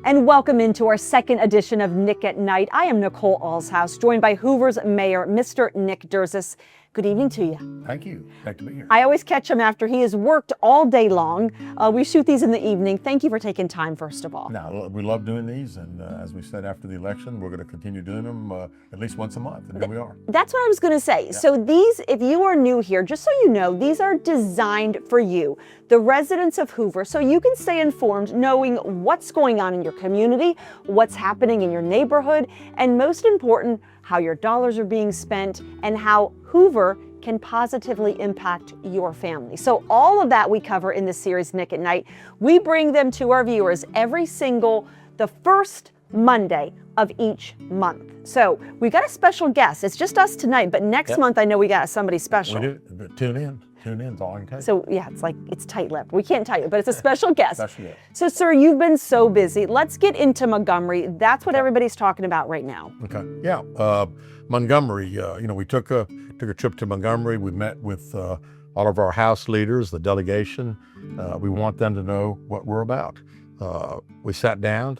And welcome into our second edition of Nick at Night. I am Nicole Allshouse, joined by Hoover's mayor, Mr. Nick Derzis. Good evening to you. Thank you. Great to be here. I always catch him after he has worked all day long. We shoot these in the evening. Thank you for taking time, first of all. No, we love doing these, and as we said after the election, we're going to continue doing them at least once a month, and here we are. That's what I was going to say. Yeah. So these, if you are new here, just so you know, these are designed for you, the residents of Hoover, so you can stay informed, knowing what's going on in your community, what's happening in your neighborhood, and most important, how your dollars are being spent and how Hoover can positively impact your family. So all of that we cover in this series, Nick at Night. We bring them to our viewers the first Monday of each month. So we got a special guest. It's just us tonight, but next month I know we got somebody special. We do, but tune in. Tune in is all I can tell you. So yeah, it's tight-lipped. We can't tell you, but it's a special guest. Special guest. So sir, you've been so busy. Let's get into Montgomery. That's what everybody's talking about right now. Okay. Yeah. Montgomery. We took a trip to Montgomery. We met with all of our House leaders, the delegation. We want them to know what we're about. We sat down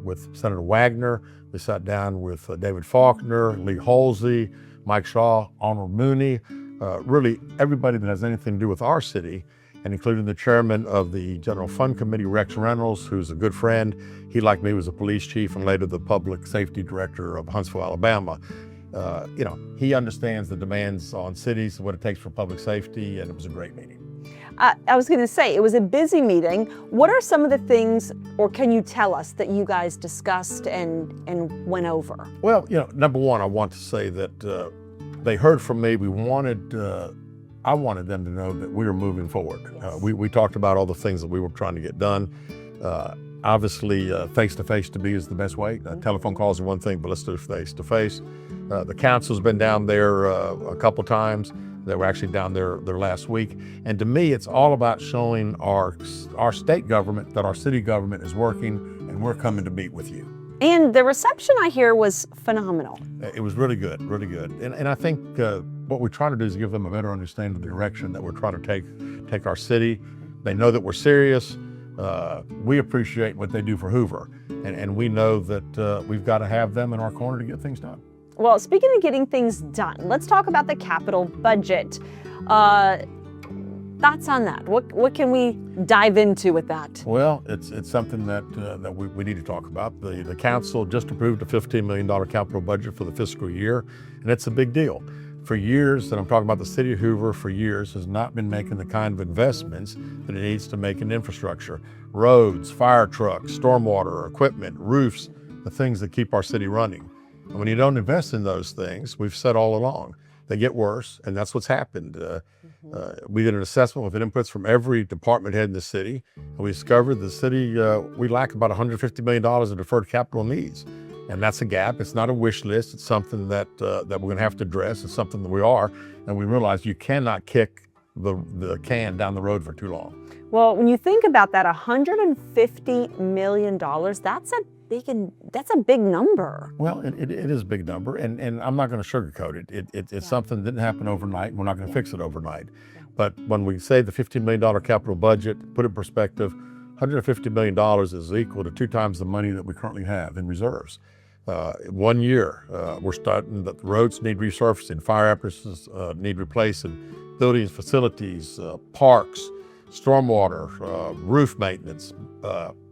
with Senator Wagner. We sat down with David Faulkner, Lee Halsey, Mike Shaw, Honorable Mooney. Really everybody that has anything to do with our city, and including the chairman of the General Fund Committee, Rex Reynolds, who's a good friend. He, like me, was a police chief and later the public safety director of Huntsville, Alabama. He understands the demands on cities and what it takes for public safety, and it was a great meeting. I was going to say, it was a busy meeting. What are some of the things, or can you tell us, that you guys discussed and went over? Well, number one, I want to say that they heard from me. I wanted them to know that we were moving forward. Yes. We talked about all the things that we were trying to get done. Obviously, face-to-face to be is the best way. Telephone calls are one thing, but let's do face-to-face. The council's been down there a couple times. They were actually down there last week. And to me, it's all about showing our state government that our city government is working, and we're coming to meet with you. And the reception, I hear, was phenomenal. It was really good, really good. And I think what we try to do is give them a better understanding of the direction that we're trying to take our city. They know that we're serious. We appreciate what they do for Hoover. And we know that we've got to have them in our corner to get things done. Well, speaking of getting things done, let's talk about the capital budget. Thoughts on that? What can we dive into with that? Well, it's something that we need to talk about. The council just approved a $15 million capital budget for the fiscal year, and it's a big deal. For years, and I'm talking about the city of Hoover, for years has not been making the kind of investments that it needs to make in infrastructure. Roads, fire trucks, stormwater, equipment, roofs, the things that keep our city running. And when you don't invest in those things, we've said all along, they get worse, and that's what's happened. We did an assessment with inputs from every department head in the city, and we discovered the city, we lack about $150 million in deferred capital needs. And that's a gap. It's not a wish list. It's something that we're going to have to address. It's something that we are, and we realize you cannot kick the can down the road for too long. Well, when you think about that, $150 million, that's a big number. Well, it is a big number, and I'm not going to sugarcoat it. It's something that didn't happen overnight. We're not going to fix it overnight. But when we say the $15 million capital budget, put it in perspective, $150 million is equal to 2 times the money that we currently have in reserves. 1 year, we're starting, the roads need resurfacing, fire apparatus need replacing, buildings, facilities, parks, stormwater, roof maintenance.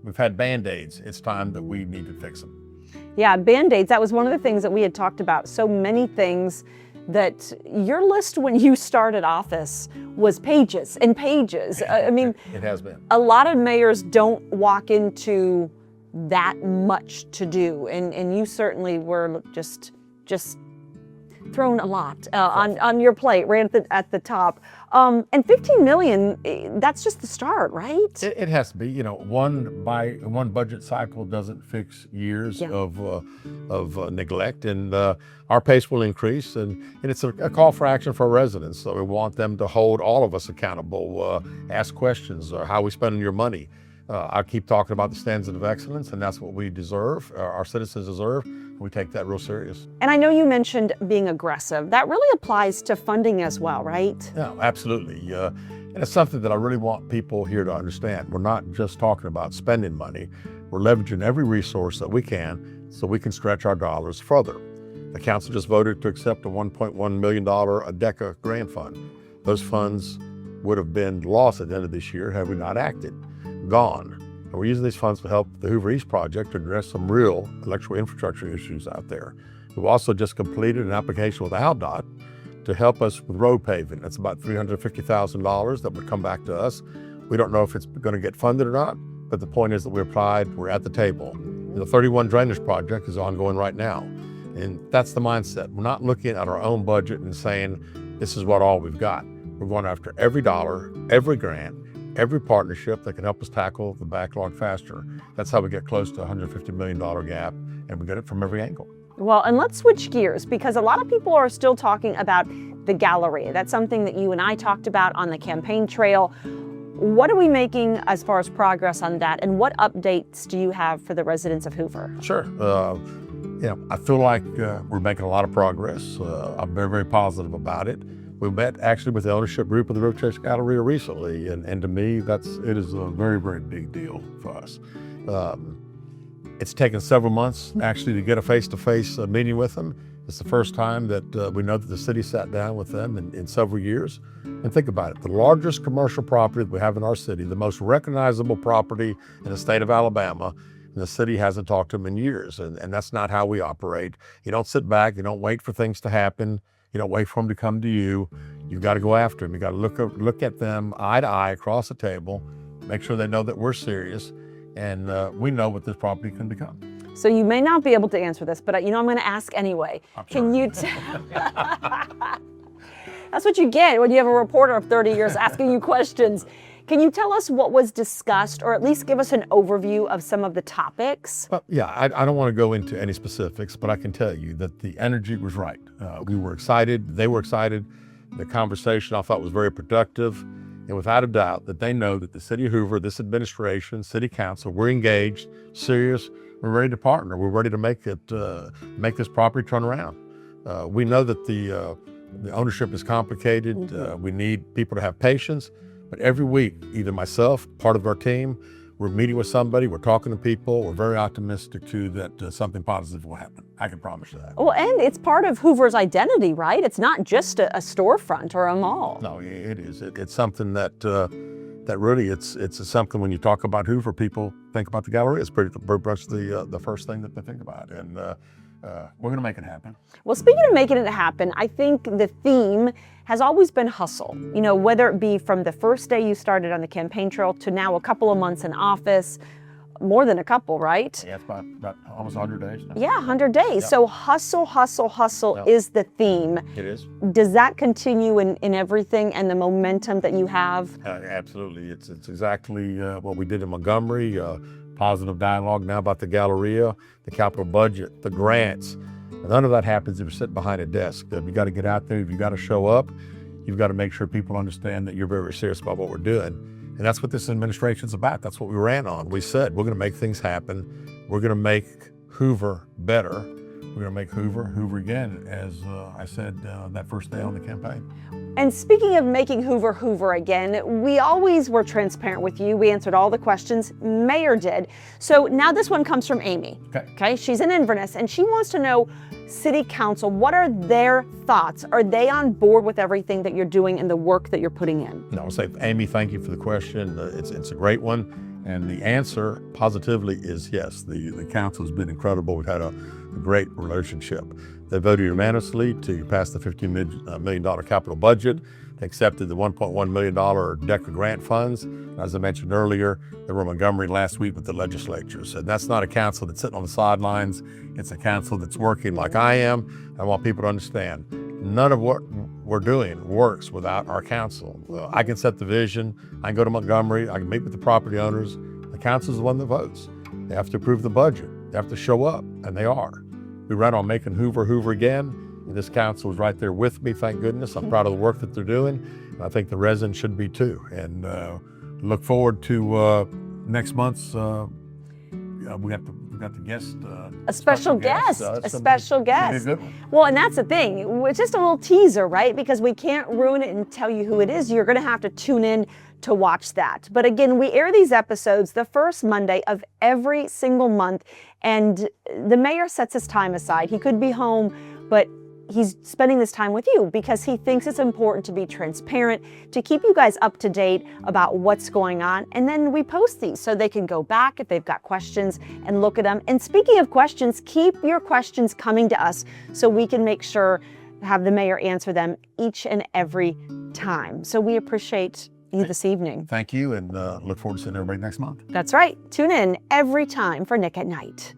We've had Band-Aids. It's time that we need to fix them. Yeah, Band-Aids, that was one of the things that we had talked about. So many things that your list when you started office was pages and pages. I mean, it has been. A lot of mayors don't walk into that much to do, and you certainly were just thrown a lot on your plate right at the top. And $15 million, that's just the start, right? It has to be. One budget cycle doesn't fix years of neglect, and our pace will increase, and it's a call for action for our residents. So we want them to hold all of us accountable, ask questions, how are we spending your money? I keep talking about the standards of excellence, and that's what we deserve, our citizens deserve. We take that real serious. And I know you mentioned being aggressive. That really applies to funding as well, right? Yeah, absolutely. And it's something that I really want people here to understand. We're not just talking about spending money. we're leveraging every resource that we can so we can stretch our dollars further. The council just voted to accept a $1.1 million ADECA grant fund. Those funds would have been lost at the end of this year had we not acted, gone. And we're using these funds to help the Hoover East project to address some real electrical infrastructure issues out there. We've also just completed an application with ALDOT to help us with road paving. That's about $350,000 that would come back to us. We don't know if it's going to get funded or not, but the point is that we applied, we're at the table. The 31 drainage project is ongoing right now. And that's the mindset. We're not looking at our own budget and saying, this is what all we've got. We're going after every dollar, every grant, every partnership that can help us tackle the backlog faster. That's how we get close to a $150 million gap, and we get it from every angle. Well, and let's switch gears, because a lot of people are still talking about the Galleria. That's something that you and I talked about on the campaign trail. What are we making as far as progress on that, and what updates do you have for the residents of Hoover? Sure. I feel like we're making a lot of progress. I'm very, very positive about it. We met actually with the ownership group of the Riverchase Galleria recently, and to me, it is a very, very big deal for us. It's taken several months actually to get a face-to-face meeting with them. It's the first time that we know that the city sat down with them in several years. And think about it, the largest commercial property that we have in our city, the most recognizable property in the state of Alabama, and the city hasn't talked to them in years. And that's not how we operate. You don't sit back, you don't wait for things to happen. You don't wait for them to come to you. You've got to go after them. You got to look at them eye to eye across the table, make sure they know that we're serious, and we know what this property can become. So you may not be able to answer this, but I'm going to ask anyway. Can you That's what you get when you have a reporter of 30 years asking you questions. Can you tell us what was discussed, or at least give us an overview of some of the topics? Well, yeah, I don't want to go into any specifics, but I can tell you that the energy was right. We were excited, they were excited. The conversation I thought was very productive, and without a doubt that they know that the city of Hoover, this administration, city council, we're engaged, serious, we're ready to partner. We're ready to make this property turn around. We know that the ownership is complicated. We need people to have patience. But every week, either myself, part of our team, we're meeting with somebody, we're talking to people, we're very optimistic too that something positive will happen. I can promise you that. Well, and it's part of Hoover's identity, right? It's not just a storefront or a mall. No, it is. It's something that really, it's something when you talk about Hoover, people think about the Galleria. It's pretty much the first thing that they think about. And we're going to make it happen. Well, speaking of making it happen, I think the theme has always been hustle. Whether it be from the first day you started on the campaign trail to now a couple of months in office, more than a couple, right? Yeah, it's about almost 100 days now. Yeah, 100 days. Yep. So hustle, hustle, hustle Yep. is the theme. It is. Does that continue in everything and the momentum that you have? Absolutely. It's exactly what we did in Montgomery. Positive dialogue now about the Galleria, the capital budget, the grants. None of that happens if you're sitting behind a desk. You got to get out there. You've got to show up. You've got to make sure people understand that you're very serious about what we're doing. And that's what this administration's about. That's what we ran on. We said, we're going to make things happen. We're going to make Hoover better. We're going to make Hoover again, as I said that first day on the campaign. And speaking of making Hoover again, we always were transparent with you. We answered all the questions. Mayor did. So now this one comes from Amy. Okay. She's in Inverness, and she wants to know, City Council, what are their thoughts? Are they on board with everything that you're doing and the work that you're putting in? No, I'll say, Amy, thank you for the question. It's a great one. And the answer positively is yes. The council has been incredible. We've had a great relationship. They voted unanimously to pass the $15 million capital budget. They accepted the $1.1 million DECA grant funds. As I mentioned earlier, they were in Montgomery last week with the legislatures. And that's not a council that's sitting on the sidelines. It's a council that's working like I am. I want people to understand, none of what we're doing works without our council. I can set the vision. I can go to Montgomery. I can meet with the property owners. The council is the one that votes. They have to approve the budget. They have to show up, and they are. We ran on making Hoover again. And this council is right there with me, thank goodness. I'm proud of the work that they're doing. And I think the residents should be too. And look forward to next month's, we have We've got the guest. A special guest. so A that's special gonna be a guest. good one. Well, and that's the thing. It's just a little teaser, right? Because we can't ruin it and tell you who it is. You're going to have to tune in to watch that. But again, we air these episodes the first Monday of every single month. And the mayor sets his time aside. He could be home, but he's spending this time with you because he thinks it's important to be transparent, to keep you guys up to date about what's going on. And then we post these so they can go back if they've got questions and look at them. And speaking of questions, keep your questions coming to us so we can make sure to have the mayor answer them each and every time. So we appreciate you this evening. Thank you, and look forward to seeing everybody next month. That's right. Tune in every time for Nick at Night.